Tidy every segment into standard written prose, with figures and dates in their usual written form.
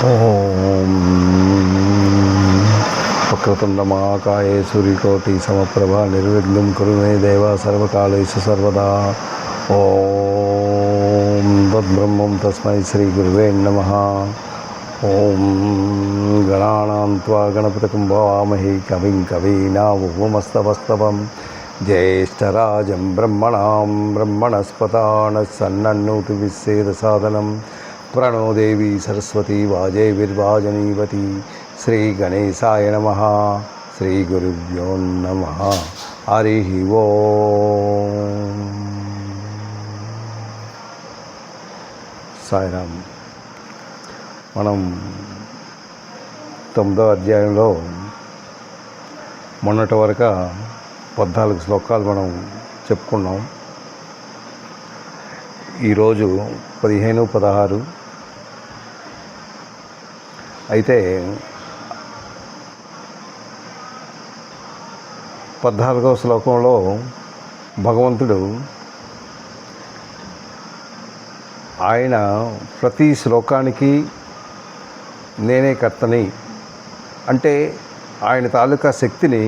ఓం వక్రతుండమహాకాయే సూర్యకోటి సమప్రభ నిర్విఘ్నం కురు మే దేవ సర్వకాలేషు సర్వదా. ఓం తద్బ్రహ్మం తస్మై శ్రీ గురువే నమః. ఓం గణానాం త్వా గణపతిం భవామహే కవిం కవీనాముపమస్తవస్తవం జ్యేష్ఠరాజం బ్రహ్మణాం బ్రహ్మణస్పతానస్సన్నోతిభిస్సేదసాదనం ప్రణో దేవి సరస్వతి వాజేవిర్వాజనీవతి. శ్రీ గణేశాయ నమః. శ్రీ గురుభ్యో నమః. హరి ఓం. సాయిరామ్. మనం 9వ అధ్యాయంలో మొన్నటి వరకు 14 శ్లోకాలు మనం చెప్పుకున్నాం. ఈరోజు 15, 16. అయితే 14వ శ్లోకంలో భగవంతుడు ఆయన ప్రతి శ్లోకానికి నేనే కర్తని అంటే ఆయన తాలూకా శక్తిని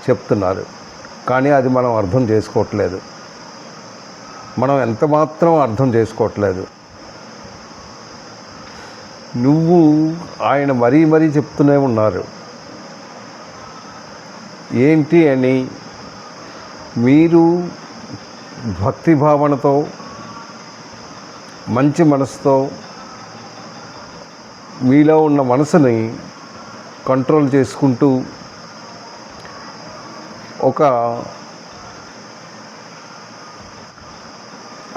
చెప్తున్నారు. కానీ అది మనం అర్థం చేసుకోవట్లేదు. మనం ఎంత మాత్రం అర్థం చేసుకోవట్లేదు. నువ్వు ఆయన మరీ చెప్తూనే ఉన్నారు. ఏంటి అని మీరు భక్తి భావనతో మంచి మనసుతో మీలో ఉన్న మనసుని కంట్రోల్ చేసుకుంటూ ఒక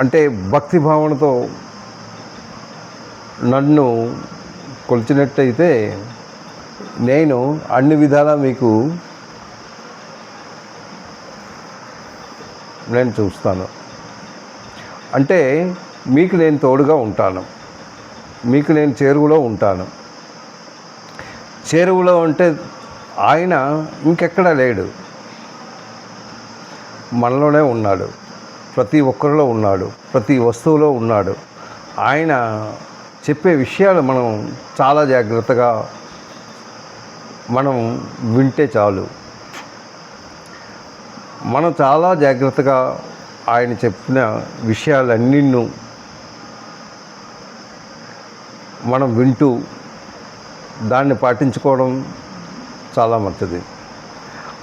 అంటే భక్తి భావనతో నన్ను కొలిచినట్టయితే నేను అన్ని విధాలా మీకు నేను చూస్తాను. అంటే మీకు నేను తోడుగా ఉంటాను, మీకు నేను చేరువలో ఉంటాను. చేరువలో అంటే ఆయన ఇంకెక్కడా లేడు, మనలోనే ఉన్నాడు. ప్రతి ఒక్కరిలో ఉన్నాడు, ప్రతి వస్తువులో ఉన్నాడు. ఆయన చెప్పే విషయాలు మనం చాలా జాగ్రత్తగా మనం వింటే చాలు. మనం చాలా జాగ్రత్తగా ఆయన చెప్పిన విషయాలన్నిన్నూ మనం వింటూ దాన్ని పాటించుకోవడం చాలా మంచిది.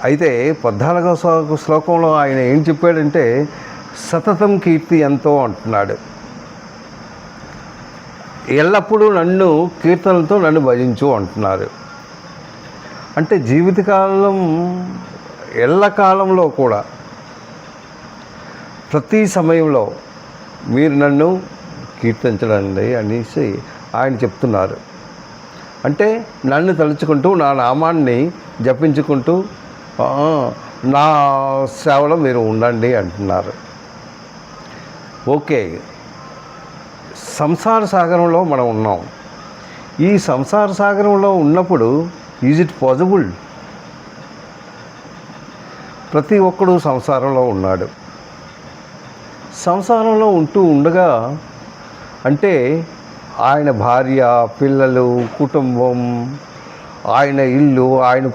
అయితే 14వ శ్లోకంలో ఆయన ఏం చెప్పాడంటే సతతం కీర్తి ఎంతో అంటున్నాడు. ఎల్లప్పుడూ నన్ను కీర్తనలతో నన్ను భజించు అంటున్నారు. అంటే జీవితకాలం ఎల్లకాలంలో కూడా ప్రతి సమయంలో మీరు నన్ను కీర్తించడండి అనేసి ఆయన చెప్తున్నారు. అంటే నన్ను తలుచుకుంటూ నా నామాన్ని జపించుకుంటూ నా సేవలో మీరు ఉండండి అంటున్నారు. ఓకే, సంసార సాగరంలో మనం ఉన్నాం. ఈ సంసార సాగరంలో ఉన్నప్పుడు ఈజ్ ఇట్ పాసిబుల్? ప్రతి ఒక్కడు సంసారంలో ఉన్నాడు. సంసారంలో ఉంటూ ఉండగా అంటే ఆయన భార్య, పిల్లలు, కుటుంబం, ఆయన ఇల్లు, ఆయన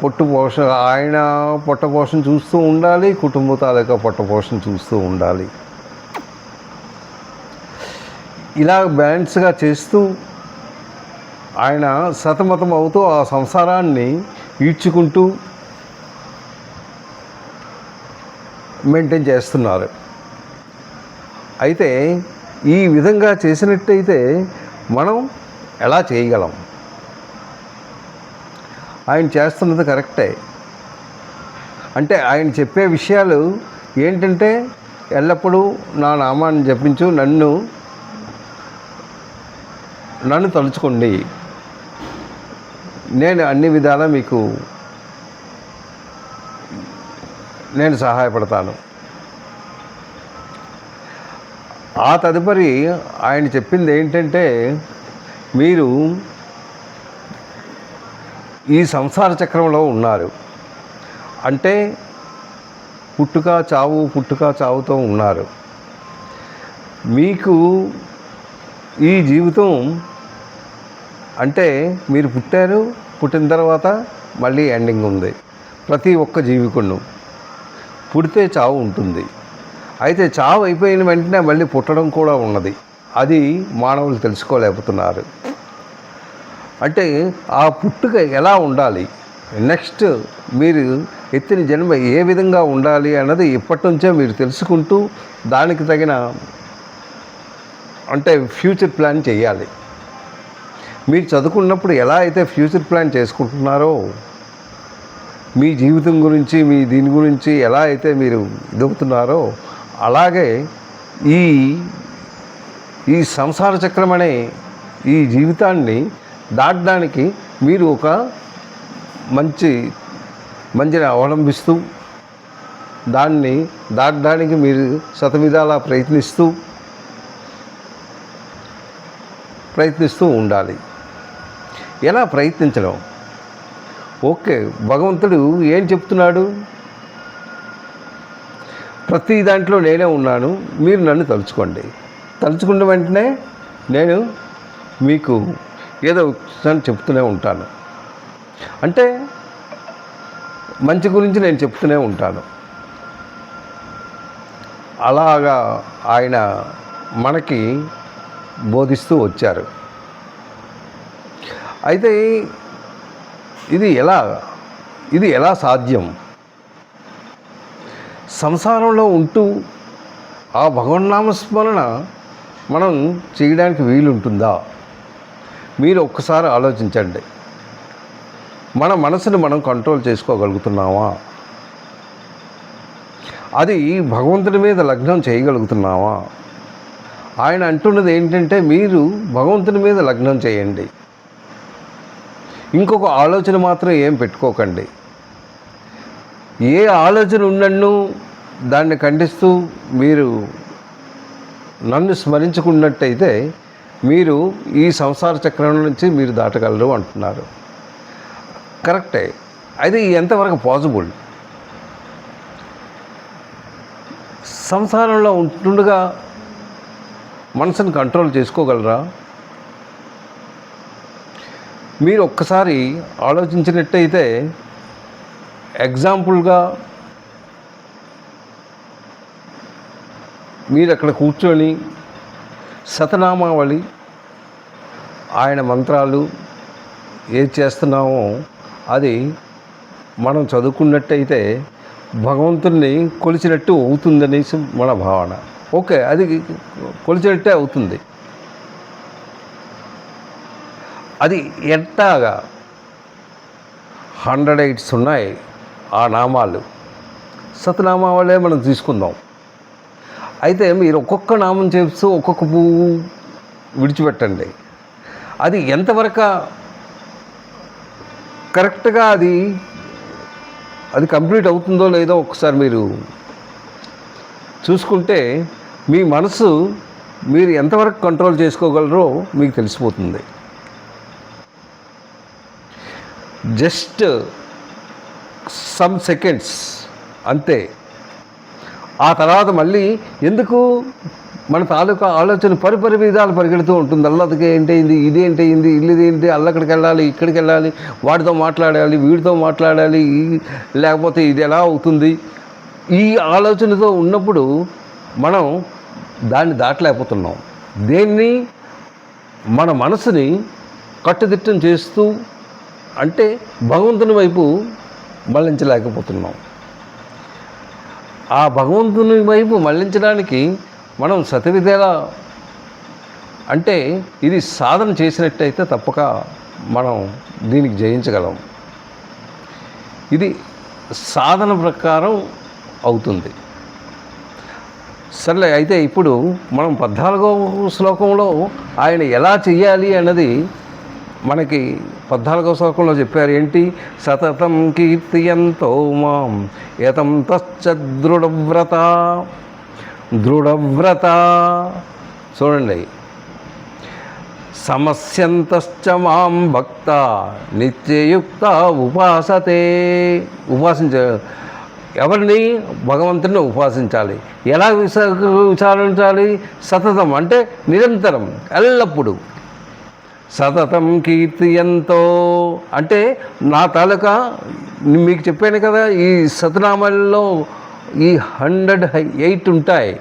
పొట్టపోషణ చూస్తూ ఉండాలి, కుటుంబ తాలూకా పొట్టపోషణ చూస్తూ ఉండాలి. ఇలా బ్యాలెన్స్గా చేస్తూ ఆయన సతమతం అవుతూ ఆ సంసారాన్ని ఈడ్చుకుంటూ మెయింటైన్ చేస్తున్నారు. అయితే ఈ విధంగా చేసినట్టయితే మనం ఎలా చేయగలం? ఆయన చేస్తున్నది కరెక్టే. అంటే ఆయన చెప్పే విషయాలు ఏంటంటే ఎల్లప్పుడూ నా నామాన్ని జపించు, నన్ను తలుచుకోండి, నేను అన్ని విధాలా మీకు నేను సహాయపడతాను. ఆ తదుపరి ఆయన చెప్పింది ఏంటంటే మీరు ఈ సంసార చక్రంలో ఉన్నారు. అంటే పుట్టుక చావుతో ఉన్నారు. మీకు ఈ జీవితం అంటే మీరు పుట్టారు, పుట్టిన తర్వాత మళ్ళీ ఎండింగ్ ఉంది. ప్రతి ఒక్క జీవికుడు పుడితే చావు ఉంటుంది. అయితే చావు అయిపోయిన వెంటనే మళ్ళీ పుట్టడం కూడా ఉన్నది. అది మానవులు తెలుసుకోలేకపోతున్నారు. అంటే ఆ పుట్టుక ఎలా ఉండాలి, నెక్స్ట్ మీరు ఎత్తిన జన్మ ఏ విధంగా ఉండాలి అన్నది ఇప్పటి నుంచే మీరు తెలుసుకుంటూ దానికి తగిన అంటే ఫ్యూచర్ ప్లాన్ చేయాలి. మీరు చదువుకున్నప్పుడు ఎలా అయితే ఫ్యూచర్ ప్లాన్ చేసుకుంటున్నారో, మీ జీవితం గురించి మీ దీని గురించి ఎలా అయితే మీరు ఎదుగుతున్నారో, అలాగే ఈ సంసార చక్రం అనే ఈ జీవితాన్ని దాటడానికి మీరు ఒక మంచిని అవలంబిస్తూ దాన్ని దాటడానికి మీరు శతవిధాలా ప్రయత్నిస్తూ ఉండాలి. ఎలా ప్రయత్నించడం? ఓకే, భగవంతుడు ఏం చెప్తున్నాడు? ప్రతి దాంట్లో నేనే ఉన్నాను, మీరు నన్ను తలుచుకోండి. తలుచుకున్న వెంటనే నేను మీకు ఏదో చెప్తూనే ఉంటాను. అంటే మంచి గురించి నేను చెప్తూనే ఉంటాను. అలాగా ఆయన మనకి బోధిస్తూ వచ్చారు. అయితే ఇది ఎలా సాధ్యం? సంసారంలో ఉంటూ ఆ భగవన్నామస్మరణ మనం చేయడానికి వీలుంటుందా? మీరు ఒక్కసారి ఆలోచించండి. మన మనసుని మనం కంట్రోల్ చేసుకోగలుగుతున్నామా? అది భగవంతుడి మీద లగ్నం చేయగలుగుతున్నామా? ఆయన అంటున్నది ఏంటంటే, మీరు భగవంతుని మీద లగ్నం చేయండి, ఇంకొక ఆలోచన మాత్రం ఏం పెట్టుకోకండి. ఏ ఆలోచన ఉన్నన్ను దాన్ని ఖండిస్తూ మీరు నన్ను స్మరించుకున్నట్టయితే మీరు ఈ సంసార చక్రం నుంచి మీరు దాటగలరు అంటున్నారు. కరెక్టే. అయితే ఎంతవరకు పాసిబుల్? సంసారంలో ఉంటుండగా మనసును కంట్రోల్ చేసుకోగలరా? మీరు ఒక్కసారి ఆలోచించినట్టయితే, ఎగ్జాంపుల్గా మీరు అక్కడ కూర్చొని శతనామావళి, ఆయన మంత్రాలు ఏది చేస్తున్నామో అది మనం చదువుకున్నట్టయితే భగవంతుడిని కొలిచినట్టు అవుతుందనేసి మన భావన. ఓకే, అది కొలిచినట్టే అవుతుంది. అది ఎట్టాగా 108 ఉన్నాయి ఆ నామాలు. శతనామావళే మనం తీసుకుందాం. అయితే మీరు ఒక్కొక్క నామం చేస్తూ ఒక్కొక్క పువ్వు విడిచిపెట్టండి. అది ఎంతవరకు కరెక్ట్గా అది కంప్లీట్ అవుతుందో లేదో ఒకసారి మీరు చూసుకుంటే మీ మనసు మీరు ఎంతవరకు కంట్రోల్ చేసుకోగలరో మీకు తెలిసిపోతుంది. జస్ట్ సమ్ సెకండ్స్ అంతే. ఆ తర్వాత మళ్ళీ ఎందుకు మన తాలూకా ఆలోచన పరిపరి విధాలు పరిగెడుతూ ఉంటుంది. అల్లదికి ఏంటైంది, ఇదేంటైంది, ఇల్లుదేంటి, అల్లక్కడికి వెళ్ళాలి, ఇక్కడికి వెళ్ళాలి, వాడితో మాట్లాడాలి, వీడితో మాట్లాడాలి, లేకపోతే ఇది ఎలా అవుతుంది, ఈ ఆలోచనతో ఉన్నప్పుడు మనం దాన్ని దాటలేకపోతున్నాం. దేన్ని మన మనసుని కట్టుదిట్టం చేస్తూ అంటే భగవంతుని వైపు మళ్ళించలేకపోతున్నాం. ఆ భగవంతుని వైపు మళ్ళించడానికి మనం శతవిధాలా అంటే ఇది సాధన చేసినట్టయితే తప్పక మనం దీనికి జయించగలం. ఇది సాధన ప్రకారం అవుతుంది. సర్లే, అయితే ఇప్పుడు మనం 14వ శ్లోకంలో ఆయన ఎలా చెయ్యాలి అన్నది మనకి 14వ శ్లోకంలో చెప్పారు. ఏంటి? సతతం కీర్తియంతో మాం యతం తశ్చ దృఢవ్రత. చూడండి, సమస్యంతశ్చ మాం భక్త నిత్యయుక్త ఎవరిని? భగవంతుని ఉపాసించాలి. ఎలా విచారించాలి? సతతం అంటే నిరంతరం, ఎల్లప్పుడూ. సతతం కీర్తియంతో అంటే నా తాలూకా మీకు చెప్పాను కదా, ఈ సతనామాల్లో ఈ 108 ఉంటాయి.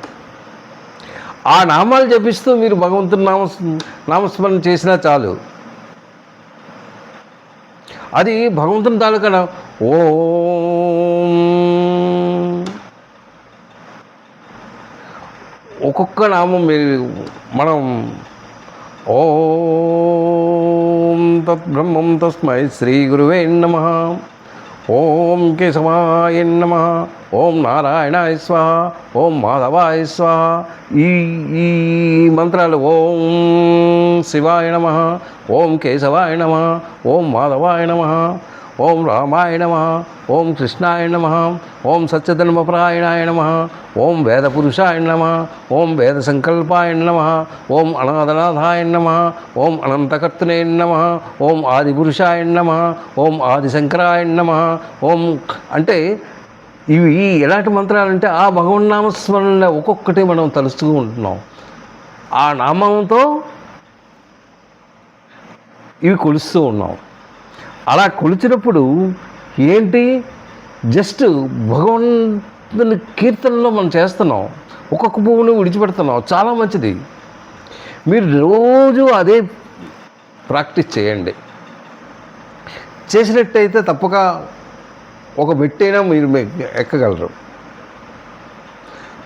ఆ నామాలు జపిస్తూ మీరు భగవంతుని నామస్మరణ చేసినా చాలు. అది భగవంతుని తాలూకా ఓం. ఒక్కొక్క నామం మనం ఓం తద్బ్రహ్మం తస్మై శ్రీ గురువే నమః, ఓం కేశవాయ నమః, ఓం నారాయణాయ స్వాహ, ఓం మాధవాయ స్వాహ. ఈ ఈ మంత్రాలు ఓం శివాయ నమః, ఓం కేశవాయ నమః, ఓం మాధవాయ నమః, ఓం రామాయ నమః, ఓం కృష్ణాయ నమః, ఓం సత్యధర్మపరాయణాయ నమః, ఓం వేదపురుషాయ నమః, ఓం వేదసంకల్పాయ నమః, ఓం అనాథనాథాయ నమః, ఓం అనంతకర్తనే నమః, ఓం ఆదిపురుషాయ నమః, ఓం ఆదిశంకరాయ నమః. ఓం అంటే ఇవి ఎలాంటి మంత్రాలంటే ఆ భగవన్నామస్మరణలో ఒక్కొక్కటి మనం తలుస్తూ ఉంటున్నాం. ఆ నామంతో ఇవి కొలుస్తూ ఉన్నాం. అలా కొలిచినప్పుడు ఏంటి, జస్ట్ భగవంతుని కీర్తనలో మనం చేస్తున్నాం, ఒక్కొక్క పువ్వును విడిచిపెడుతున్నాం. చాలా మంచిది. మీరు రోజు అదే ప్రాక్టీస్ చేయండి. చేసినట్టయితే తప్పక ఒక మెట్టైనా మీరు ఎక్కగలరు.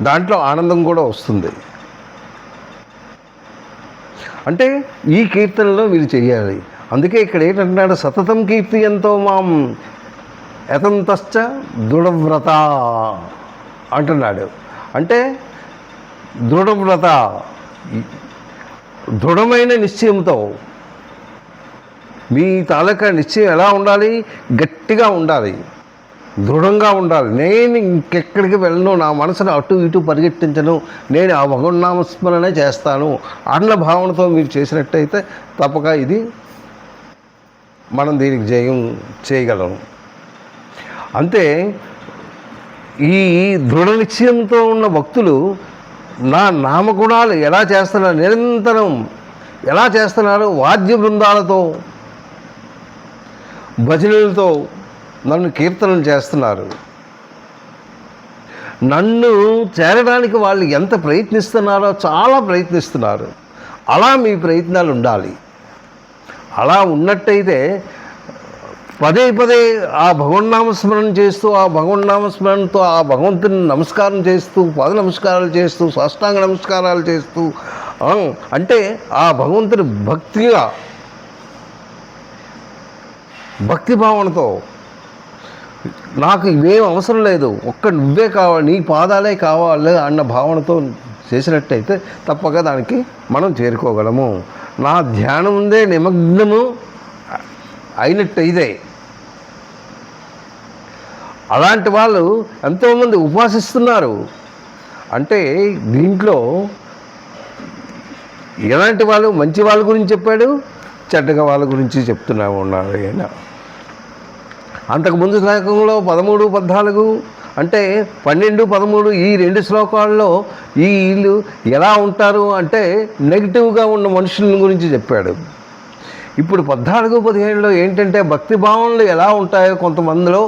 దాంట్లో ఆనందం కూడా వస్తుంది. అంటే ఈ కీర్తనలో మీరు చెయ్యాలి. అందుకే ఇక్కడ ఏంటంటున్నాడు, సతతం కీర్తియంతో మాం యతంతశ్చ దృఢవ్రత అంటున్నాడు. అంటే దృఢవ్రత, దృఢమైన నిశ్చయంతో. మీ తాలూకా నిశ్చయం ఎలా ఉండాలి? గట్టిగా ఉండాలి, దృఢంగా ఉండాలి. నేను ఇంకెక్కడికి వెళ్ళను, నా మనసును అటు ఇటు పరిగెట్టించను, నేను ఆ భగవన్నామస్మరణే చేస్తాను అన్న భావనతో మీరు చేసినట్టయితే తప్పక ఇది మనం దీనికి జయం చేయగలం. అంతే. ఈ దృఢ నిశ్చయంతో ఉన్న భక్తులు నా నామగుణాలు ఎలా చేస్తున్నారు, నిరంతరం ఎలా చేస్తున్నారు, వాద్య బృందాలతో భజనలతో నన్ను కీర్తనలు చేస్తున్నారు. నన్ను చేరడానికి వాళ్ళు ఎంత ప్రయత్నిస్తున్నారో, చాలా ప్రయత్నిస్తున్నారు. అలా మీ ప్రయత్నాలు ఉండాలి. అలా ఉన్నట్టయితే పదే పదే ఆ భగవన్నామస్మరణ చేస్తూ, ఆ భగవన్నామస్మరణతో ఆ భగవంతుని నమస్కారం చేస్తూ, పాద నమస్కారాలు చేస్తూ, సాష్టాంగ నమస్కారాలు చేస్తూ, అంటే ఆ భగవంతుని భక్తిగా, భక్తి భావనతో, నాకు ఇవేం అవసరం లేదు, ఒక్క నువ్వే కావాలి, నీ పాదాలే కావాలి అన్న భావనతో చేసినట్టయితే తప్పక దానికి మనం చేరుకోగలము. నా ధ్యానం ఉందే నిమగ్నము అయినట్టయితే. అలాంటి వాళ్ళు ఎంతోమంది ఉపాసిస్తున్నారు. అంటే దీంట్లో ఎలాంటి వాళ్ళు, మంచి వాళ్ళ గురించి చెప్పాడు, చెడ్డగా వాళ్ళ గురించి చెప్తున్నా ఉన్నారు ఆయన. అంతకుముందు శ్లోకంలో 13, 14 అంటే 12, 13 ఈ 2 శ్లోకాల్లో ఈ వీళ్ళు ఎలా ఉంటారు అంటే నెగిటివ్గా ఉన్న మనుషుల గురించి చెప్పాడు. ఇప్పుడు 14, 15లో ఏంటంటే భక్తి భావనలు ఎలా ఉంటాయో, కొంతమందిలో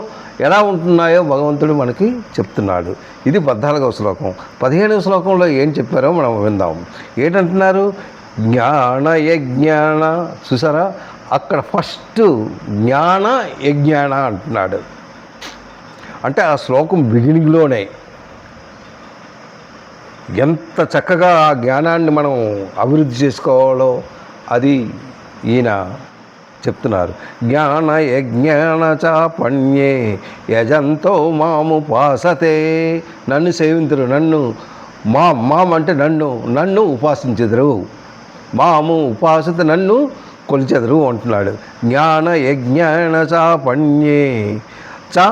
ఎలా ఉంటున్నాయో భగవంతుడు మనకి చెప్తున్నాడు. ఇది 14వ శ్లోకం. 15వ శ్లోకంలో ఏం చెప్పారో మనం విందాం. ఏంటంటున్నారు? జ్ఞాన యజ్ఞాన. చూసారా, అక్కడ ఫస్ట్ జ్ఞాన యజ్ఞాన అంటున్నాడు. అంటే ఆ శ్లోకం బిగినింగ్లోనే ఎంత చక్కగా ఆ జ్ఞానాన్ని మనం అభివృద్ధి చేసుకోవాలో అది ఈయన చెప్తున్నారు. జ్ఞాన యజ్ఞాన చాపణ్యే యజంతో మాముపాసతే. నన్ను సేవింతురు, నన్ను మాం అంటే నన్ను ఉపాసించెదరు, మాము ఉపాసత నన్ను కొలిచెదరు అంటున్నాడు. జ్ఞాన యజ్ఞాన చాపణ్యే చ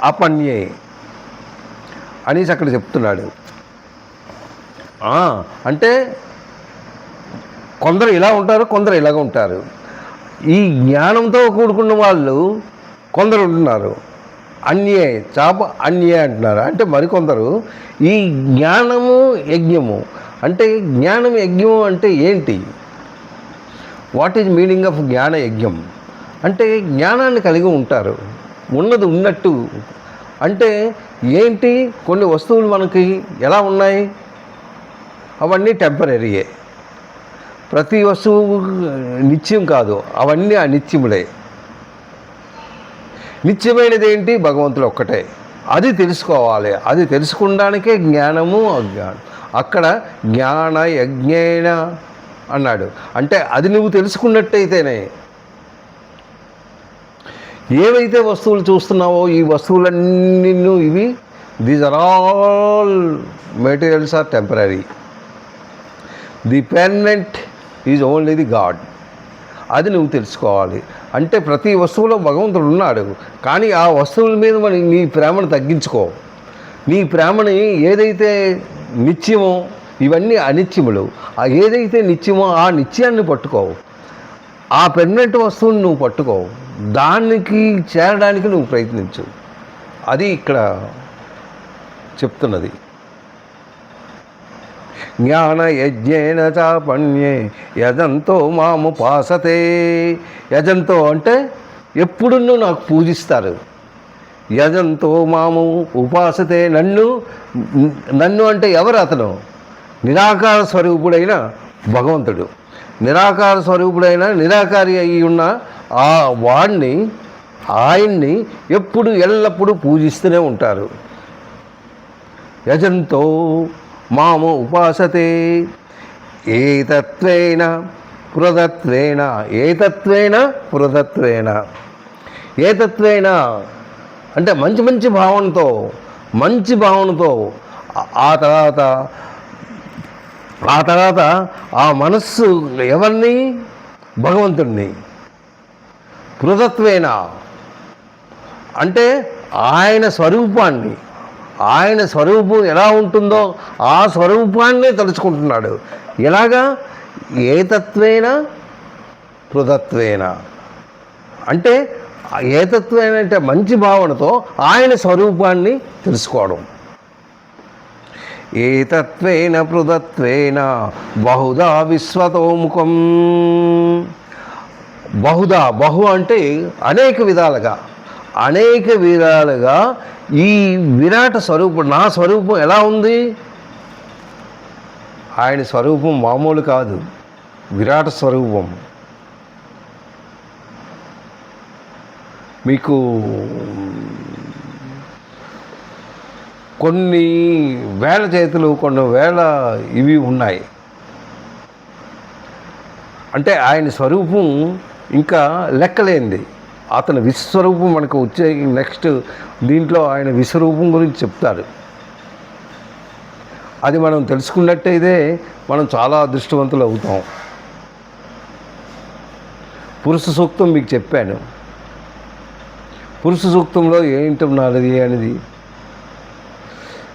అపణ్యే అనేసి అక్కడ చెప్తున్నాడు. అంటే కొందరు ఇలా ఉంటారు, కొందరు ఇలాగ ఉంటారు. ఈ జ్ఞానంతో కూడుకున్న వాళ్ళు కొందరు ఉంటున్నారు. అన్యే చాప అన్యే అంటున్నారు. అంటే మరికొందరు ఈ జ్ఞానము యజ్ఞము అంటే, జ్ఞానం యజ్ఞము అంటే ఏంటి? వాట్ ఈజ్ మీనింగ్ ఆఫ్ జ్ఞాన యజ్ఞం అంటే జ్ఞానాన్ని కలిగి ఉంటారు, ఉన్నది ఉన్నట్టు. అంటే ఏంటి, కొన్ని వస్తువులు మనకి ఎలా ఉన్నాయి, అవన్నీ టెంపరీయే. ప్రతి వస్తువు నిత్యం కాదు, అవన్నీ అనిత్యములే. నిత్యమైనది ఏంటి, భగవంతుడు ఒక్కటే. అది తెలుసుకోవాలి. అది తెలుసుకోవడానికే జ్ఞానము అజ్ఞానం. అక్కడ జ్ఞాన యజ్ఞేన అన్నాడు. అంటే అది నువ్వు తెలుసుకున్నట్టయితేనే, ఏవైతే వస్తువులు చూస్తున్నావో ఈ వస్తువులన్నీ ఇవి these are all materials are temporary. The permanent is only the God. అది నువ్వు తెలుసుకోవాలి. అంటే ప్రతి వస్తువులో భగవంతుడు ఉన్నాడు, కానీ ఆ వస్తువుల మీద నీ ప్రేమను తగ్గించుకో. నీ ప్రేమని ఏదైతే నిత్యమో, ఇవన్నీ అనిత్యములు, ఆ ఏదైతే నిత్యమో ఆ నిత్యాన్ని పట్టుకో. ఆ పెర్మనెంట్ వస్తువుని నువ్వు పట్టుకో, దానికి చేరడానికి నువ్వు ప్రయత్నించు. అది ఇక్కడ చెప్తున్నది. జ్ఞాన యజ్ఞేన చాపణ్యే యజంతో మాముపాసతే. యజంతో అంటే ఎప్పుడు నాకు పూజిస్తారు. యజంతో మాము ఉపాసతే, నన్ను అంటే ఎవరు, అతను నిరాకార స్వరూపుడైన భగవంతుడు. నిరాకార స్వరూపుడైన నిరాకారి అయి ఉన్న ఆ వాడిని, ఆయన్ని ఎప్పుడు ఎల్లప్పుడూ పూజిస్తూనే ఉంటారు. యజంతో మాము ఉపాసతే ఏతత్వేన పురదత్వేన. ఏతత్వేన పురదత్వేన. ఏతత్వేన అంటే మంచి మంచి భావనతో ఆ తర్వాత ఆ మనస్సు ఎవరిని, భగవంతుణ్ణి. పురదత్వేన అంటే ఆయన స్వరూపాన్ని, ఆయన స్వరూపం ఎలా ఉంటుందో ఆ స్వరూపాన్నే తలుచుకుంటున్నాడు. ఎలాగా, ఏతత్వేన పృథత్వేన. అంటే ఏతత్వేన అంటే మంచి భావనతో ఆయన స్వరూపాన్ని తెలుసుకోవడం. ఏతత్వేన పృథత్వేన బహుదా విశ్వతోముఖం. బహు అంటే అనేక విధాలుగా ఈ విరాట స్వరూపం, నా స్వరూపం ఎలా ఉంది, ఆయన స్వరూపం మామూలు కాదు, విరాట స్వరూపం. మీకు కొన్ని వేల చేతులు, కొన్ని వేల ఇవి ఉన్నాయి. అంటే ఆయన స్వరూపం ఇంకా లెక్కలేనిది. అతని విశ్వరూపం మనకు వచ్చే నెక్స్ట్ దీంట్లో ఆయన విశ్వరూపం గురించి చెప్తారు. అది మనం తెలుసుకున్నట్టయితే మనం చాలా అదృష్టవంతులు అవుతాం. పురుష సూక్తం మీకు చెప్పాను. పురుష సూక్తంలో ఏంటున్నది అనేది.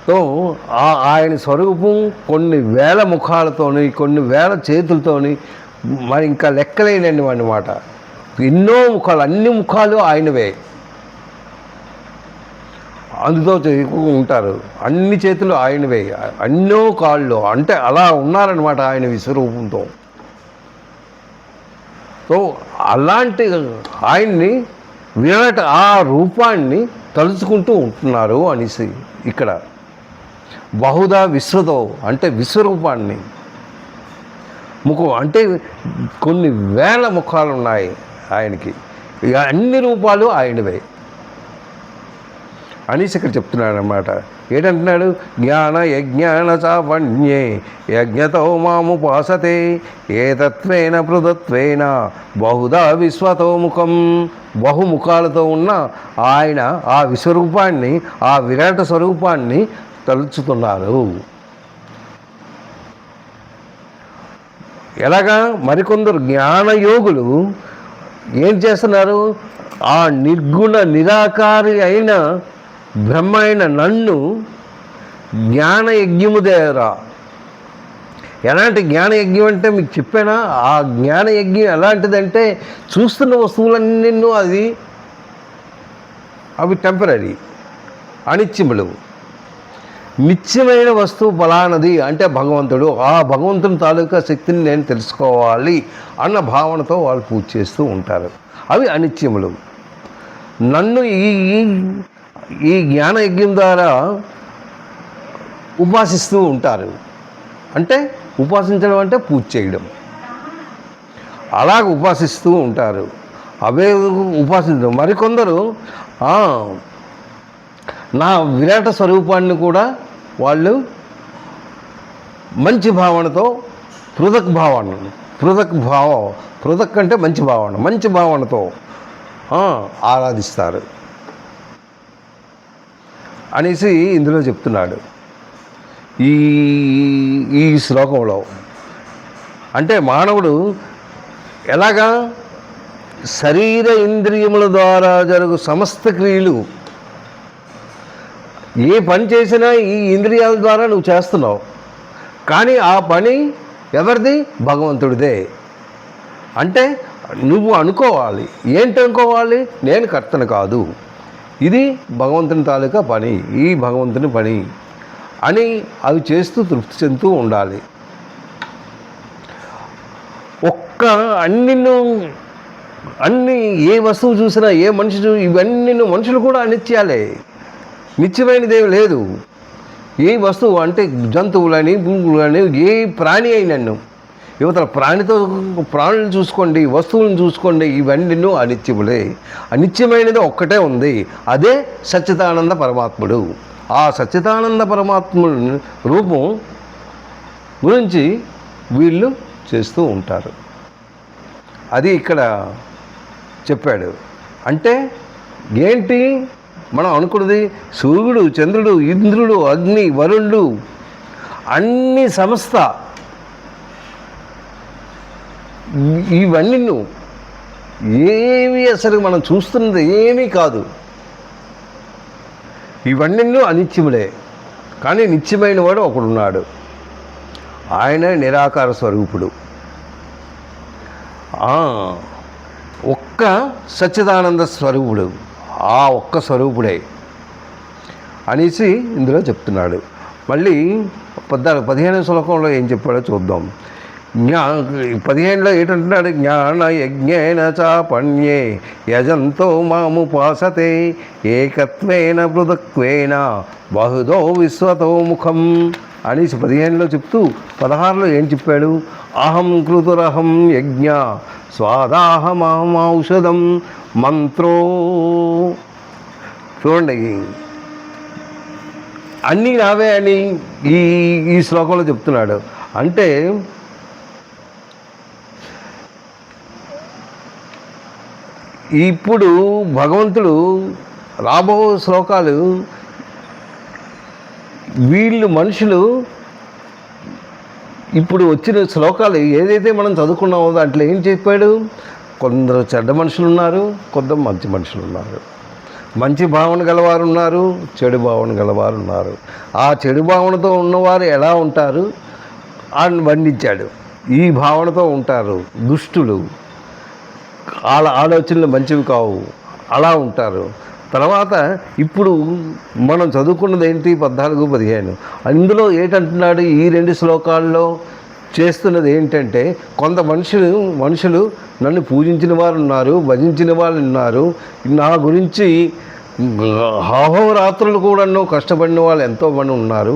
సో ఆయన స్వరూపం కొన్ని వేల ముఖాలతోని, కొన్ని వేల చేతులతోని, మరి ఇంకా లెక్కలేనండి అన్నమాట. ఎన్నో ముఖాలు, అన్ని ముఖాలు ఆయనవే. అందుతో ఉంటారు, అన్ని చేతులు ఆయనవే, ఎన్నో కాళ్ళు, అంటే అలా ఉన్నారనమాట ఆయన విశ్వరూపంతో. సో అలాంటి ఆయన్ని విరాట ఆ రూపాన్ని తలుచుకుంటూ ఉంటున్నారు అనేసి ఇక్కడ. బహుదా విశ్వతో అంటే విశ్వరూపాన్ని. ముఖం అంటే కొన్ని వేల ముఖాలు ఉన్నాయి ఆయనకి, ఇక అన్ని రూపాలు ఆయనవే అనేసి ఇక్కడ చెప్తున్నాడు అన్నమాట. ఏంటంటున్నాడు, జ్ఞాన యజ్ఞాన చాపణ్యే యజ్ఞతో మాముపాసతే ఏతత్వేన పృథత్వేన బహుదా విశ్వతోముఖం. బహుముఖాలతో ఉన్న ఆయన ఆ విశ్వరూపాన్ని, ఆ విరాట స్వరూపాన్ని తలుచుతున్నారు. ఎలాగా, మరికొందరు జ్ఞానయోగులు ఏం చేస్తున్నారు, ఆ నిర్గుణ నిరాకారి అయిన బ్రహ్మ అయిన నన్ను జ్ఞానయజ్ఞము ద్వారా. ఎలాంటి జ్ఞానయజ్ఞం అంటే మీకు చెప్పానా, ఆ జ్ఞానయజ్ఞం ఎలాంటిదంటే చూస్తున్న వస్తువులన్నీ అవి టెంపరీ, అనిత్యములు. నిత్యమైన వస్తువు ఫలానది అంటే భగవంతుడు, ఆ భగవంతుని తాలూకా శక్తిని నేను తెలుసుకోవాలి అన్న భావనతో వాళ్ళు పూజ చేస్తూ ఉంటారు. అవి అనిత్యములు. నన్ను ఈ జ్ఞానయజ్ఞం ద్వారా ఉపాసిస్తూ ఉంటారు. అంటే ఉపాసించడం అంటే పూజ చేయడం. అలాగ ఉపాసిస్తూ ఉంటారు. అవే ఉపాసించడం. మరికొందరు నా విరాట స్వరూపాన్ని కూడా వాళ్ళు మంచి భావనతో పృథక్ అంటే మంచి భావనతో ఆరాధిస్తారు అనేసి ఇందులో చెప్తున్నాడు ఈ శ్లోకంలో. అంటే మానవుడు ఎలాగా శరీర ఇంద్రియముల ద్వారా జరుగు సమస్త క్రియలు, ఏ పని చేసినా ఈ ఇంద్రియాల ద్వారా నువ్వు చేస్తున్నావు, కానీ ఆ పని ఎవరిది? భగవంతుడిదే. అంటే నువ్వు అనుకోవాలి, ఏంటి అనుకోవాలి? నేను కర్తను కాదు, ఇది భగవంతుని తాలూకా పని, ఈ భగవంతుని పని అని అవి చేస్తూ తృప్తి చెందుతూ ఉండాలి. అన్ని ఏ వస్తువు చూసినా, ఏ మనిషి ఇవన్నీ మనుషులు కూడా అనిత్యాలే, నిత్యమైనదేమి లేదు. ఏ వస్తువు అంటే జంతువులని, భూములని, ఏ ప్రాణి అయినను, యువతల ప్రాణులను చూసుకోండి, వస్తువులను చూసుకోండి, ఇవన్నీ అనిత్యములే. అనిత్యమైనది ఒక్కటే ఉంది, అదే సచ్చిదానంద పరమాత్ముడు. ఆ సచ్చిదానంద పరమాత్ముడు రూపం గురించి వీళ్ళు చేస్తూ ఉంటారు. అది ఇక్కడ చెప్పాడు. అంటే ఏంటి మనం అనుకున్నది? సూర్యుడు, చంద్రుడు, ఇంద్రుడు, అగ్ని, వరుణుడు, అన్ని సమస్త ఇవన్నీ ఏమి అసలు మనం చూస్తున్నది ఏమీ కాదు. ఇవన్నీ అనిత్యములే. కానీ నిత్యమైన వాడు ఒకడున్నాడు, ఆయన నిరాకార స్వరూపుడు, ఒక్క సచ్చిదానంద స్వరూపుడు, ఆ ఒక్క స్వరూపుడే అనేసి ఇందులో చెప్తున్నాడు. మళ్ళీ 15వ శ్లోకంలో ఏం చెప్పాడో చూద్దాం. 15లో ఏంటంటున్నాడు? జ్ఞాన యజ్ఞేన చాపణ్యే యజంతో మాముపాసతే ఏకత్వేన పృథక్వేన బహుదో విశ్వతో ముఖం అనేసి 15లో చెప్తూ 16లో ఏం చెప్పాడు? అహం కృతురహం యజ్ఞ స్వాదాహమౌషధం మంత్రో. చూడండి, అన్నీ నావే అని ఈ శ్లోకంలో చెప్తున్నాడు. అంటే ఇప్పుడు భగవంతుడు రాబో శ్లోకాలు వీళ్ళు మనుషులు ఇప్పుడు వచ్చిన శ్లోకాలు ఏదైతే మనం చదువుకున్నామో దాంట్లో ఏం చెప్పాడు? కొందరు చెడ్డ మనుషులు ఉన్నారు, కొందరు మంచి మనుషులు ఉన్నారు. మంచి భావన గలవారు ఉన్నారు, చెడు భావన గలవారు ఉన్నారు. ఆ చెడు భావనతో ఉన్నవారు ఎలా ఉంటారు అని వర్ణించాడు. ఈ భావనతో ఉంటారు దుష్టులు, వాళ్ళ ఆలోచనలు మంచివి కావు, అలా ఉంటారు. తర్వాత ఇప్పుడు మనం చదువుకున్నది ఏంటి? 14, 15. అందులో ఏంటంటున్నాడు? ఈ 2 శ్లోకాల్లో చేస్తున్నది ఏంటంటే, కొంత మనుషులు నన్ను పూజించిన వారు ఉన్నారు, భజించిన వాళ్ళు ఉన్నారు, నా గురించి అహోరాత్రులు కూడా కష్టపడిన వాళ్ళు ఎంతోమంది ఉన్నారు.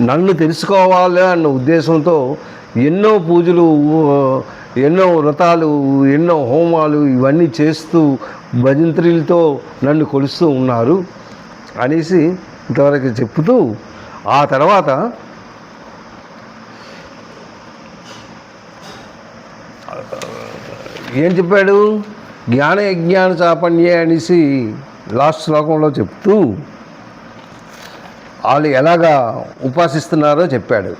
నన్ను తెలుసుకోవాలి అన్న ఉద్దేశంతో ఎన్నో పూజలు, ఎన్నో వ్రతాలు, ఎన్నో హోమాలు ఇవన్నీ చేస్తూ భజంత్రులతో నన్ను కొలుస్తూ ఉన్నారు అనేసి ఇంతవరకు చెప్తూ, ఆ తర్వాత ఏం చెప్పాడు? జ్ఞాన యజ్ఞాన చాపణ్యే అనేసి లాస్ట్ శ్లోకంలో చెప్తూ వాళ్ళు ఎలాగా ఉపాసిస్తున్నారో చెప్పాడు.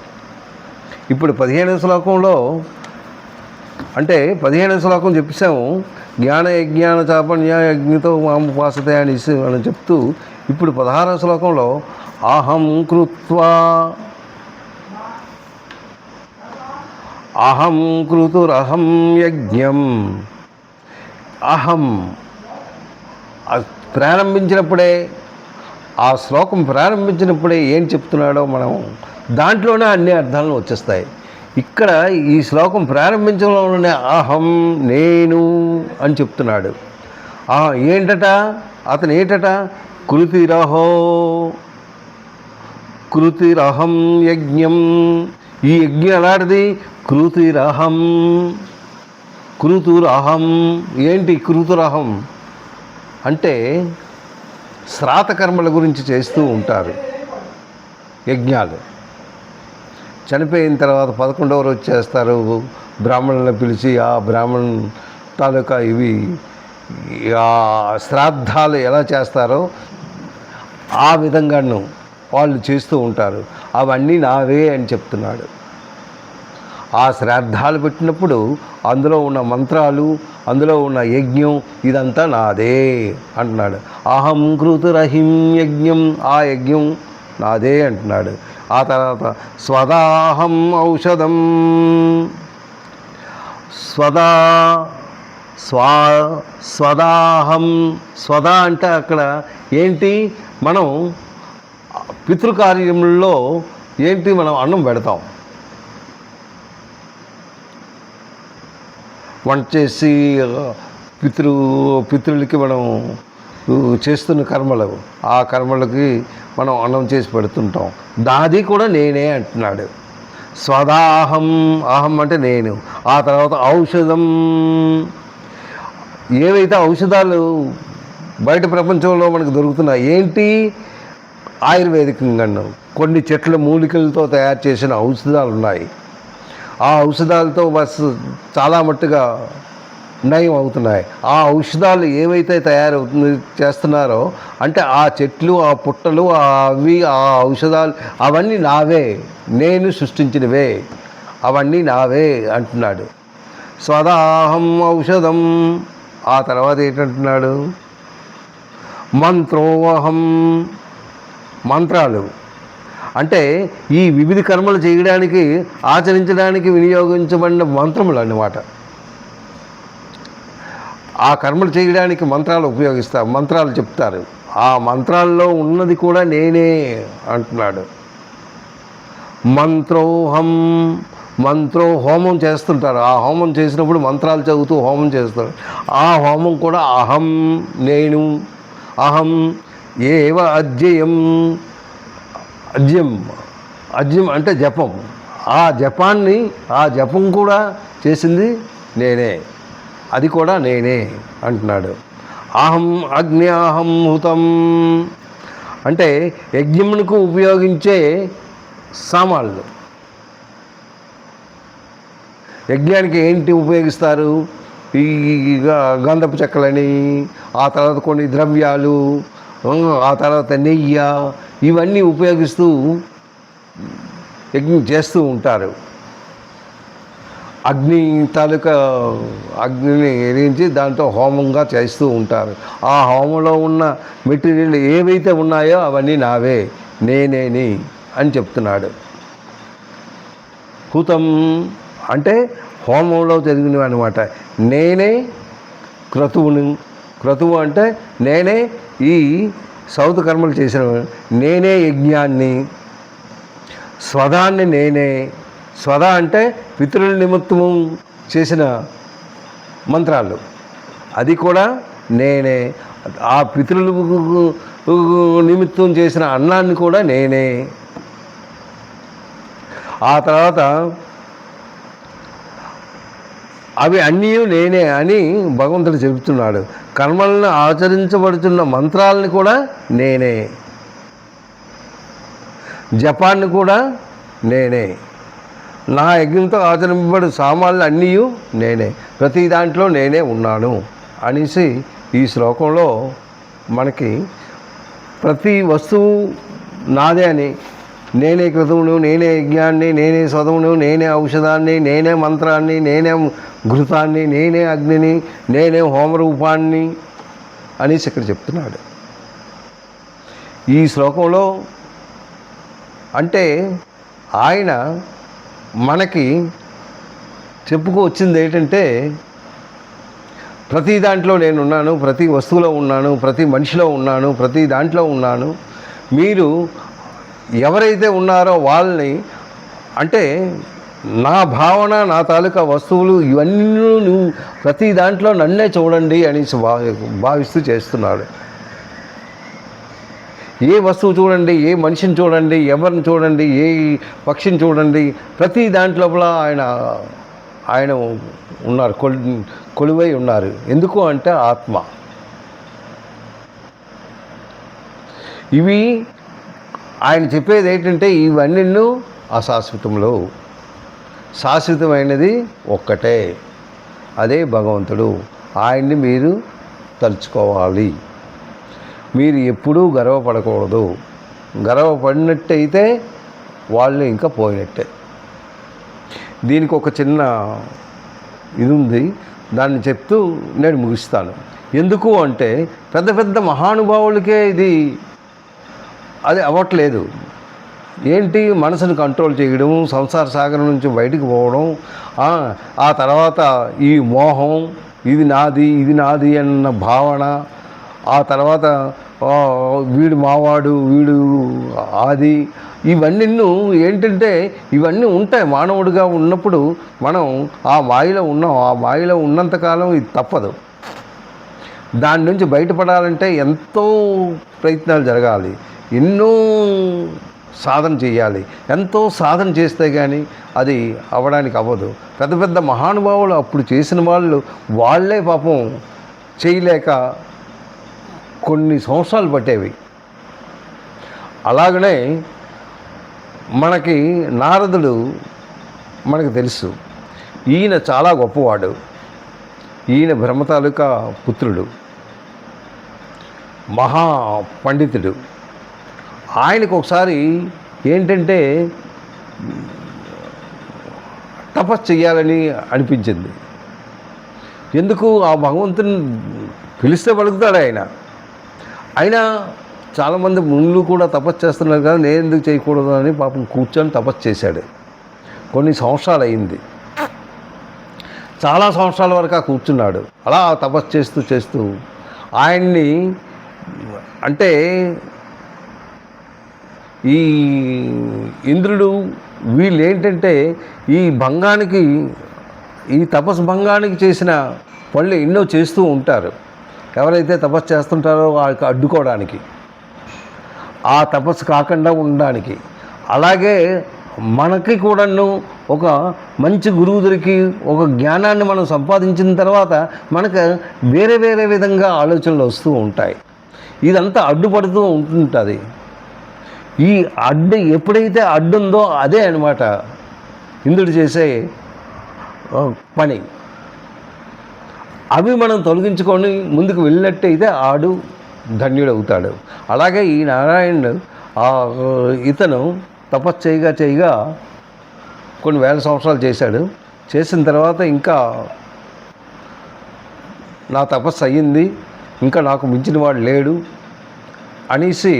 ఇప్పుడు 15వ శ్లోకంలో, అంటే 15వ శ్లోకం చెప్పేసాము, జ్ఞాన యజ్ఞాన చాపణ్య యజ్ఞతో మాముపాసతే అనేసి మనం చెప్తూ, ఇప్పుడు 16వ శ్లోకంలో అహం కృతురహం యజ్ఞం. అహం ప్రారంభించినప్పుడే ఆ శ్లోకం ప్రారంభించినప్పుడే ఏం చెప్తున్నాడో మనం దాంట్లోనే అన్ని అర్థాలను వచ్చేస్తాయి. ఇక్కడ ఈ శ్లోకం ప్రారంభించడంలోనే అహం నేను అని చెప్తున్నాడు. ఏంటట అతను ఏంటట? కృతిరహం యజ్ఞం. ఈ యజ్ఞం ఎలాంటిది? కృతురహం. ఏంటి కృతురహం అంటే శ్రాతకర్మల గురించి చేస్తూ ఉంటారు యజ్ఞాలు. చనిపోయిన తర్వాత 11వ రోజు చేస్తారు. బ్రాహ్మణులను పిలిచి ఆ బ్రాహ్మణ్ తాలూకా ఇవి శ్రాద్ధాలు ఎలా చేస్తారో ఆ విధంగాను వాళ్ళు చేస్తూ ఉంటారు. అవన్నీ నావే అని చెప్తున్నాడు. ఆ శ్రాద్ధాలు పెట్టినప్పుడు అందులో ఉన్న మంత్రాలు, అందులో ఉన్న యజ్ఞం ఇదంతా నాదే అంటున్నాడు. అహం కృతురహిం యజ్ఞం, ఆ యజ్ఞం నాదే అంటున్నాడు. ఆ తర్వాత స్వదాహం ఔషధం. స్వదాహం. స్వదా అంటే అక్కడ ఏంటి? మనం పితృకార్యములలో ఏంటి మనం అన్నం పెడతాం, వంట చేసి పితృలకి మనం చేస్తున్న కర్మలు, ఆ కర్మలకి మనం అన్నం చేసి పెడుతుంటాం. దాది కూడా నేనే అంటున్నాడు. స్వదాహం, అహం అంటే నేను. ఆ తర్వాత ఔషధం. ఏవైతే ఔషధాలు బయట ప్రపంచంలో మనకు దొరుకుతున్నాయి ఏంటి? ఆయుర్వేదికంగా కొన్ని చెట్ల మూలికలతో తయారు చేసిన ఔషధాలు ఉన్నాయి. ఆ ఔషధాలతో చాలా మట్టుగా నయం అవుతున్నాయి. ఆ ఔషధాలు ఏవైతే చేస్తున్నారో అంటే ఆ చెట్లు, ఆ పుట్టలు, అవి, ఆ ఔషధాలు అవన్నీ నావే, నేను సృష్టించినవే, అవన్నీ నావే అంటున్నాడు. స్వదాహం ఔషధం. ఆ తర్వాత ఏంటంటున్నాడు? మంత్రోహం. మంత్రాలు అంటే ఈ వివిధ కర్మలు చేయడానికి, ఆచరించడానికి వినియోగించబడిన మంత్రములు అన్నమాట. ఆ కర్మలు చేయడానికి మంత్రాలు ఉపయోగిస్తారు, మంత్రాలు చెప్తారు. ఆ మంత్రాల్లో ఉన్నది కూడా నేనే అంటున్నాడు. మంత్రోహం. హోమం చేస్తుంటారు. ఆ హోమం చేసినప్పుడు మంత్రాలు చదువుతూ హోమం చేస్తారు. ఆ హోమం కూడా అహం, నేను. అహం ఏవ అజ్యం. అజ్యం అంటే జపం. ఆ జపం కూడా చేసింది నేనే, అది కూడా నేనే అంటున్నాడు. అహం అగ్న్యాహం హుతం అంటే యజ్ఞమునకు ఉపయోగించే సామాన్లు. యజ్ఞానికి ఏంటి ఉపయోగిస్తారు? ఈ గంధపు చెక్కలని, ఆ తర్వాత కొన్ని ద్రవ్యాలు, ఆ తర్వాత నెయ్యి, ఇవన్నీ ఉపయోగిస్తూ యజ్ఞం చేస్తూ ఉంటారు. అగ్నిని ఎరించి దాంతో హోమంగా చేస్తూ ఉంటారు. ఆ హోమంలో ఉన్న మెటీరియల్ ఏవైతే ఉన్నాయో అవన్నీ నావే, నేనేని అని చెప్తున్నాడు. హుతం అంటే హోమంలో జరిగినవి అనమాట. నేనే క్రతువు అంటే నేనే ఈ సౌత కర్మలు చేసిన, నేనే యజ్ఞాన్ని. స్వదాన్ని నేనే. స్వద అంటే పితృల నిమిత్తము చేసిన మంత్రాలు, అది కూడా నేనే. ఆ పితృలు నిమిత్తం చేసిన అన్నాన్ని కూడా నేనే. ఆ తర్వాత అవి అన్నీ నేనే అని భగవంతుడు చెబుతున్నాడు. కర్మలను ఆచరించబడుతున్న మంత్రాలను కూడా నేనే, జపాన్ని కూడా నేనే, నా యజ్ఞంతో ఆచరింపబడు సామాన్లు అన్నీ నేనే, ప్రతి దాంట్లో నేనే ఉన్నాను అనేసి ఈ శ్లోకంలో మనకి ప్రతి వస్తువు నాదే అని, నేనే క్రతువును, నేనే యజ్ఞాన్ని, నేనే స్వదమును, నేనే ఔషధాన్ని, నేనే మంత్రాన్ని, నేనే ఘృతాన్ని, నేనే అగ్నిని, నేనే హోమరూపాన్ని అనేసి ఇక్కడ చెప్తున్నాడు ఈ శ్లోకంలో. అంటే ఆయన మనకి చెప్పుకు వచ్చింది ఏంటంటే, ప్రతి దాంట్లో నేనున్నాను, ప్రతి వస్తువులో ఉన్నాను, ప్రతి మనిషిలో ఉన్నాను, ప్రతి దాంట్లో ఉన్నాను. మీరు ఎవరైతే ఉన్నారో వాళ్ళని, అంటే నా భావన, నా తాలూకా వస్తువులు ఇవన్నీ నువ్వు ప్రతి దాంట్లో నన్నే చూడండి అనేసి భావిస్తూ చేస్తున్నాడు. ఏ వస్తువు చూడండి, ఏ మనిషిని చూడండి, ఎవరిని చూడండి, ఏ పక్షిని చూడండి, ప్రతి దాంట్లోపల ఆయన ఉన్నారు, కొలువై ఉన్నారు. ఎందుకు అంటే ఆత్మ. ఇవి ఆయన చెప్పేది ఏంటంటే ఇవన్నీ అశాశ్వతంలో, శాశ్వతమైనది ఒక్కటే, అదే భగవంతుడు. ఆయన్ని మీరు తలుచుకోవాలి. మీరు ఎప్పుడూ గర్వపడకూడదు. గర్వపడినట్టయితే వాళ్ళు ఇంకా పోయినట్టే. దీనికి ఒక చిన్న ఇది ఉంది, దాన్ని చెప్తూ నేను ముగిస్తాను. ఎందుకు అంటే పెద్ద పెద్ద మహానుభావులకే అది అవ్వట్లేదు. ఏంటి, మనసును కంట్రోల్ చేయడం, సంసార సాగరం నుంచి బయటికి పోవడం, ఆ తర్వాత ఈ మోహం, ఇది నాది అన్న భావన, ఆ తర్వాత వీడు మావాడు, వీడు ఆది, ఇవన్నీ ఏంటంటే ఇవన్నీ ఉంటాయి. మానవుడిగా ఉన్నప్పుడు మనం ఆ మాయలో ఉన్నాం. ఆ మాయలో ఉన్నంతకాలం ఇది తప్పదు. దాని నుంచి బయటపడాలంటే ఎంతో ప్రయత్నాలు జరగాలి, ఎన్నో సాధన చేయాలి. ఎంతో సాధన చేస్తే కానీ అది అవ్వడానికి అవ్వదు. పెద్ద పెద్ద మహానుభావులు అప్పుడు చేసిన వాళ్ళే పాపం చేయలేక కొన్ని సంవత్సరాలు పట్టేవి. అలాగనే మనకి నారదుడు మనకు తెలుసు, ఈయన చాలా గొప్పవాడు. ఈయన బ్రహ్మ తాలూకా పుత్రుడు, మహా పండితుడు. ఆయనకు ఒకసారి ఏంటంటే తపస్సు చెయ్యాలని అనిపించింది. ఎందుకు, ఆ భగవంతుని పిలిస్తే పలుకుతాడు ఆయన. అయినా చాలామంది మునులు కూడా తపస్సు చేస్తున్నారు కదా, నేను ఎందుకు చేయకూడదు అని పాపం కూర్చొని తపస్సు చేశాడు. కొన్ని సంవత్సరాలు అయింది, చాలా సంవత్సరాల వరకు కూర్చున్నాడు. అలా తపస్సు చేస్తూ చేస్తూ ఆయన్ని, అంటే ఈ ఇంద్రుడు వీళ్ళు ఏంటంటే ఈ తపస్సు భంగానికి చేసిన పనులు ఎన్నో చేస్తూ ఉంటారు. ఎవరైతే తపస్సు చేస్తుంటారో వాళ్ళకి అడ్డుకోవడానికి, ఆ తపస్సు కాకుండా ఉండడానికి. అలాగే మనకి కూడాను ఒక మంచి గురువు దొరికి ఒక జ్ఞానాన్ని మనం సంపాదించిన తర్వాత మనకు వేరే వేరే విధంగా ఆలోచనలు వస్తూ ఉంటాయి. ఇదంతా అడ్డుపడుతూ ఉంటుంటుంది. ఈ ఎప్పుడైతే అడ్డుందో అదే అన్నమాట ఇంద్రుడు చేసే పని. అవి మనం తొలగించుకొని ముందుకు వెళ్ళినట్టయితే ఆడు ధన్యుడవుతాడు. అలాగే ఈ నారాయణుడు ఇతను తపస్సు చేయగా కొన్ని వేల సంవత్సరాలు చేశాడు. చేసిన తర్వాత ఇంకా నా తపస్సు అయ్యింది, ఇంకా నాకు మించిన వాడు లేడు అనేసి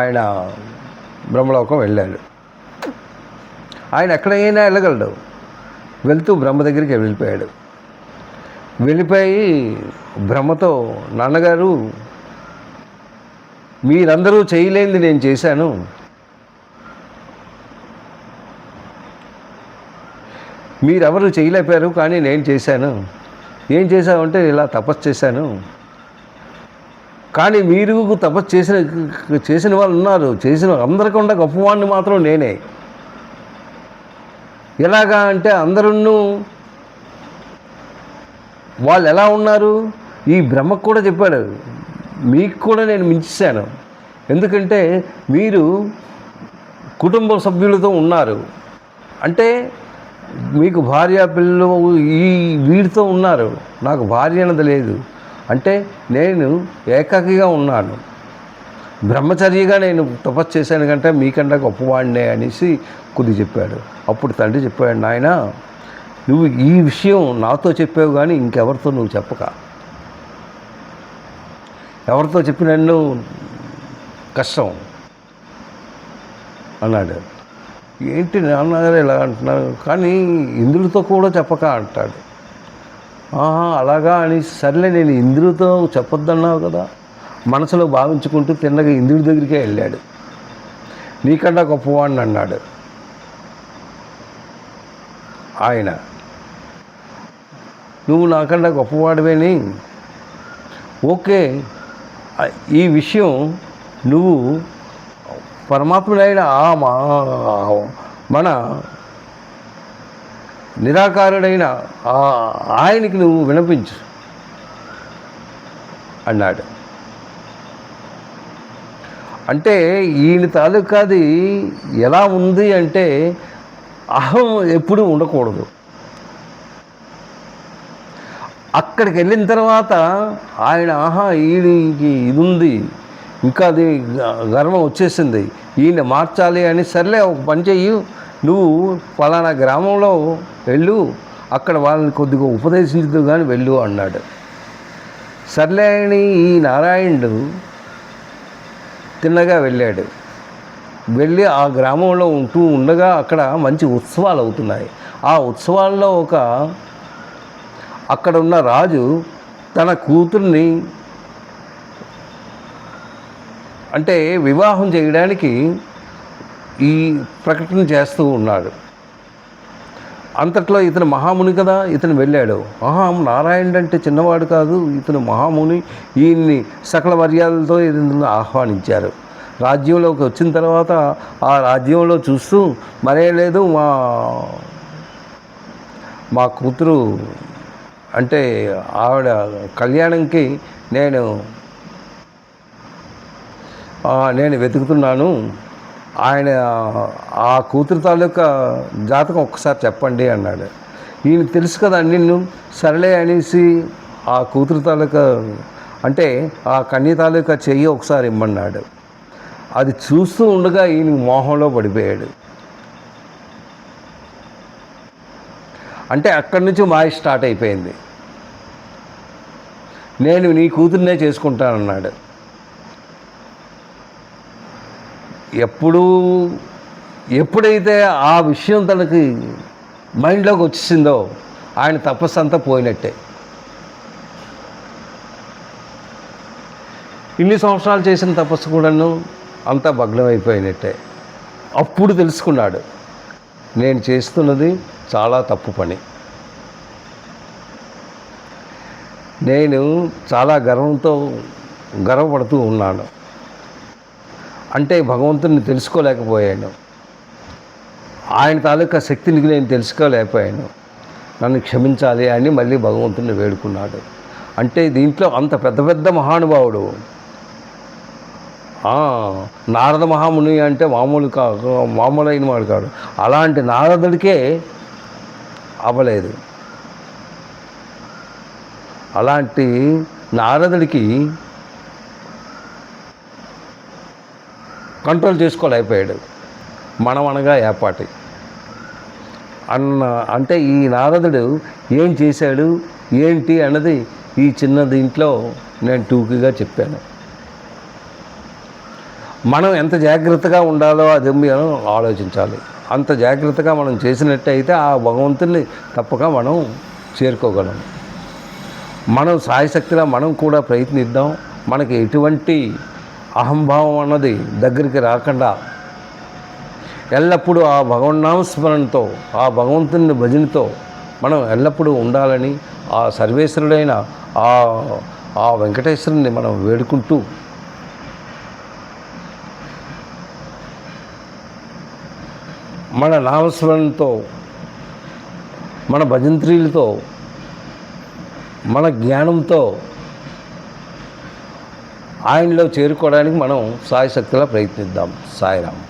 ఆయన బ్రహ్మలోకం వెళ్ళాడు. ఆయన ఎక్కడైనా వెళ్ళగలడు. వెళ్తూ బ్రహ్మ దగ్గరికి వెళ్ళిపోయి బ్రహ్మతో, నాన్నగారు మీరందరూ చేయలేనిది నేను చేశాను, మీరెవరు చేయలేపారు కానీ నేను చేశాను. ఏం చేశామంటే ఇలా తపస్సు చేశాను. కానీ మీరు తపస్సు చేసిన వాళ్ళు ఉన్నారు, చేసిన అందరికన్నా గొప్పవాడిని మాత్రం నేనే. ఎలాగా అంటే అందరూ వాళ్ళు ఎలా ఉన్నారు, ఈ బ్రహ్మకు కూడా చెప్పాడు, మీకు కూడా నేను మించేశాను. ఎందుకంటే మీరు కుటుంబ సభ్యులతో ఉన్నారు, అంటే మీకు భార్య పిల్లలు వీడితో ఉన్నారు, నాకు భార్య అన్నది లేదు. అంటే నేను ఏకాకిగా ఉన్నాను, బ్రహ్మచర్యగా నేను తపస్సు చేశాను కంటే మీకన్నా గొప్పవాడినే అనేసి చెప్పాడు. అప్పుడు తండ్రి చెప్పాడు, నాయన నువ్వు ఈ విషయం నాతో చెప్పావు కానీ ఇంకెవరితో నువ్వు చెప్పక, ఎవరితో చెప్పినన్ను కష్టం అన్నాడు. ఏంటి నాన్నగారు ఇలా అంటున్నారు, కానీ ఇంద్రుడితో కూడా చెప్పక అంటాడు. అలాగా అని సర్లే, నేను ఇంద్రుడితో చెప్పొద్దన్నావు కదా, మనసులో భావించుకుంటూ తిన్నగా ఇంద్రుడి దగ్గరికే వెళ్ళాడు. నీకన్నా గొప్పవాడిని అన్నాడు ఆయన. నువ్వు నాకన్నా గొప్పవాడివేని, ఓకే, ఈ విషయం నువ్వు పరమాత్ముడైన మన నిరాకారుడైన ఆయనకి నువ్వు వినిపించు అన్నాడు. అంటే ఈయన తాలూకాది ఎలా ఉంది అంటే అహం ఎప్పుడూ ఉండకూడదు. అక్కడికి వెళ్ళిన తర్వాత ఆయన ఈయనకి ఇది ఉంది, ఇంకా అది గర్వం వచ్చేసింది, ఈయన మార్చాలి అని, సర్లే ఒక పని చెయ్యి, నువ్వు ఫలానా గ్రామంలో వెళ్ళు, అక్కడ వాళ్ళని కొద్దిగా ఉపదేశించదు కానీ వెళ్ళు అన్నాడు. సర్లే అని ఈ నారాయణుడు తిన్నగా వెళ్ళాడు. వెళ్ళి ఆ గ్రామంలో ఉంటూ ఉండగా అక్కడ మంచి ఉత్సవాలు అవుతున్నాయి. ఆ ఉత్సవాల్లో అక్కడ ఉన్న రాజు తన కూతుర్ని అంటే వివాహం చేయడానికి ఈ ప్రకటన చేస్తూ ఉన్నాడు. అంతట్లో ఇతను మహాముని కదా, ఇతను వెళ్ళాడు. నారాయణుడు అంటే చిన్నవాడు కాదు, ఇతను మహాముని, ఈయన్ని సకల మర్యాదలతో ఇతను ఆహ్వానించారు. రాజ్యంలోకి వచ్చిన తర్వాత ఆ రాజ్యంలో చూస్తూ మరే లేదు, మా కూతురు అంటే ఆవిడ కళ్యాణంకి నేను వెతుకుతున్నాను, ఆయన ఆ కూతురు తాలూకా జాతకం ఒక్కసారి చెప్పండి అన్నాడు. ఈయన తెలుసు కదా నిన్ను, సరళే అనేసి ఆ కూతురు తాలూకా అంటే ఆ కన్య తాలూకా చెయ్యి ఒకసారి ఇమ్మన్నాడు. అది చూస్తూ ఉండగా ఈయన మోహంలో పడిపోయాడు. అంటే అక్కడి నుంచి మాయ స్టార్ట్ అయిపోయింది. నేను నీ కూతుర్నే చేసుకుంటానన్నాడు. ఎప్పుడైతే ఆ విషయం తనకి మైండ్లోకి వచ్చేసిందో ఆయన తపస్సు అంతా పోయినట్టే. ఇన్ని సంవత్సరాలు చేసిన తపస్సు కూడాను అంతా భగ్నమైపోయినట్టే. అప్పుడు తెలుసుకున్నాడు, నేను చేస్తున్నది చాలా తప్పు పని, నేను చాలా గర్వపడుతూ ఉన్నాను, అంటే భగవంతుని తెలుసుకోలేకపోయాను, ఆయన తాలూకా శక్తిని నేను తెలుసుకోలేకపోయాను, నన్ను క్షమించాలి అని మళ్ళీ భగవంతుని వేడుకున్నాడు. అంటే దీంట్లో అంత పెద్ద పెద్ద మహానుభావుడు నారద మహాముని అంటే మామూలైన వాడు కాడు. అలాంటి నారదుడికే అవ్వలేదు. అలాంటి నారదుడికి కంట్రోల్ చేసుకోలేకపోయాడు. మనం అనగా ఏపాటి అంటే ఈ నారదుడు ఏం చేశాడు ఏంటి అన్నది ఈ చిన్న దీంట్లో నేను టూకీగా చెప్పాను. మనం ఎంత జాగ్రత్తగా ఉండాలో అది మనం ఆలోచించాలి. అంత జాగ్రత్తగా మనం చేసినట్టయితే ఆ భగవంతుని తప్పక మనం చేరుకోగలం. మనం సాయశక్తిగా మనం కూడా ప్రయత్నిద్దాం. మనకి ఎటువంటి అహంభావం అన్నది దగ్గరికి రాకుండా ఎల్లప్పుడూ ఆ భగవన్నామస్మరణతో ఆ భగవంతుని భజనతో మనం ఎల్లప్పుడూ ఉండాలని ఆ సర్వేశ్వరుడైన ఆ వెంకటేశ్వరుని మనం వేడుకుంటూ మన నామస్మరణతో మన భజంత్రీలతో మన జ్ఞానంతో ఆయనలో చేరుకోవడానికి మనం సాయశక్తిగా ప్రయత్నిద్దాం. సాయిరామ్.